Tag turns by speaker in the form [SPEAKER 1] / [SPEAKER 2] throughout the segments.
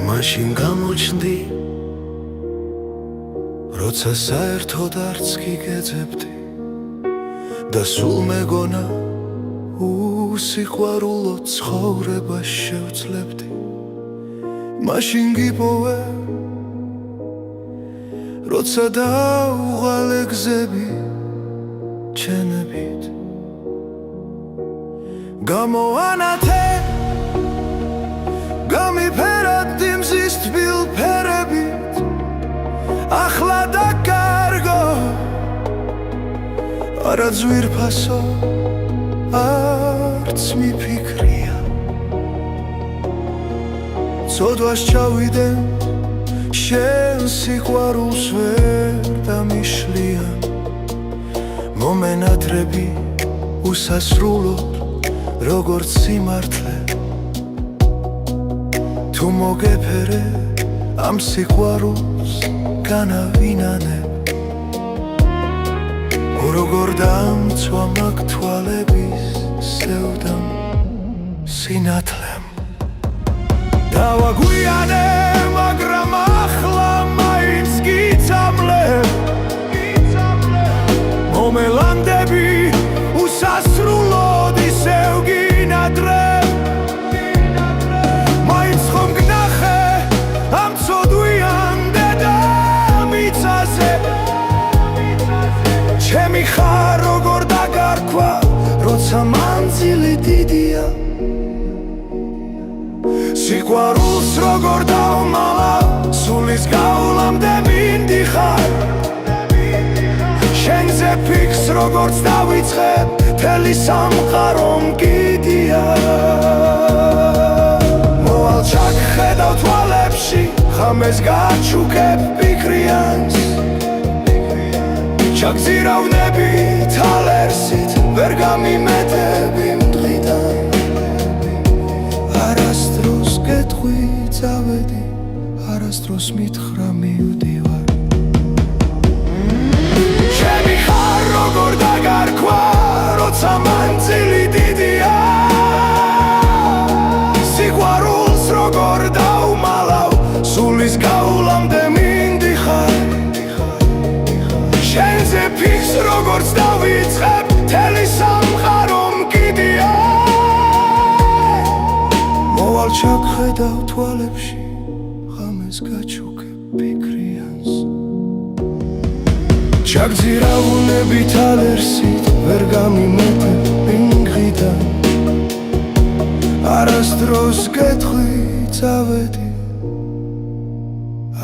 [SPEAKER 1] მაშინ გამოჩნდი როცა საერთოდ არც გიგეძებდი და სულ მეგონა უსიყვარულო ცხოვრებას შევძლებდი მაშინ გიპოვე როცა დაუღალე გზები ჩენებით გამოანათე გამიფერადი მზის თბილ ფერებით ახლა და კარგო არა ძვირფასო არც მიფიქრია ცოდვას ჩავიდენ შენ სიყვარულს ვერ დამიშლია მომენატრები უსასრულო როგორც სიმართლე თუ მოგეფერე ამ სიყვარულს განავინანებ როგორ დამცვა მაგ თვალების სევდამ სინათლემ დავაგვიანე მაგრამ ახლა მაინც გიცამლებ მომელანდები უსასრულოდ ისევ გინადრებ მაინც ხომ გნახე ამ ცოდვიან დედამიწაზე ჩემი ხარ როგორ დაგარქვა როცა მანძილი დიდია სიყვარულს როგორ დავმალა სულის გავლამდე მინდიხარ შენზე ფიქს როგორც დავიწყებ მთელი სამყარო მგიდია მოვალ ჩაგხედავ თვალებში ხამეს გაჩუქებ ფიქრიანს ჩაგზირავნები თალერსით ვერ გამიმეტები მდღიდან არასდროს გეტყვი წავედი არასდროს მითხრა მივდივარ ჩემი ხარ როგორ დაგარქვა როცა მანძილი დიდია სიყვარულს როგორ დავმალავ სულის გავლამდე მინდიხარ შენზე ფიქს როგორც დავიწყებ მთელი სამყარო მგიდია მოვალ ჩაგხედავ თვალებში ღამეს გაჩუქებ ფიქრიანს ჩაგზირავნები თალერსით ვერ გამიმეტებ პინგიდან არასდროს გეტყვი წავედი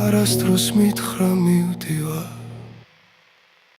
[SPEAKER 1] არასდროს მითხრა მივდივარ